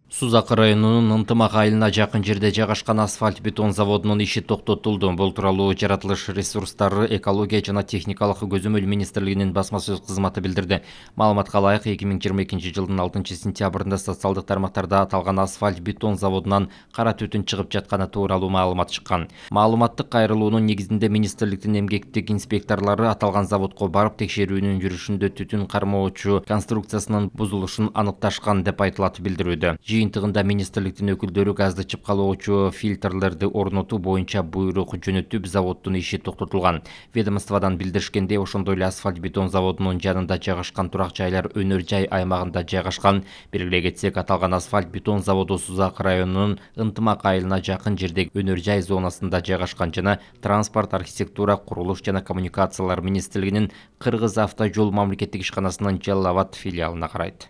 Сузак районунун Ынтымак айылына жакын жерде жайгашкан асфальт бетон заводунун иши токтотулду. Бул тууралуу жаратылыш ресурстары, экология жана техникалык көзөмөл министрлигинин басма сөз кызматы билдирди. Маалыматка ылайык 2022 жылдын 6 сентябрында социалдык тармактарда аталган асфальт бетон заводунан кара түтүн чыгып жатканы тууралуу маалымат чыккан. Маалыматтык кайрылуунун негизинде министрликтин эмгектик инспекторлору аталган заводко барып текшерүүнүн жүрүшүндө түтүн кармоочу конструкциясынын бузулушун аныкташкан деп айтылат билдирүүдө. Жыйынтыгында министрликтин өкүлдөрү газды чыпкалоочу фильтрлерди орнотуу боюнча буйрук жөнөтүп, заводдун иши токтотулган. Ведомстводан билдиришкендей, ошондой эле асфальт бетон заводунун жанында жайгашкан турак жайлар өнөр жай аймагында жайгашкан. Белгилей кетсек, аталган асфальт бетон заводу Сузак районунун Ынтымак айылына жакын жердеги өнөр жай зонасында жайгашкан жана транспорт, архитектура, курулуш жана коммуникациялар министрлигинин Кыргыз автожол мамлекеттик ишканасынын Жалал Абад филиалына карайт.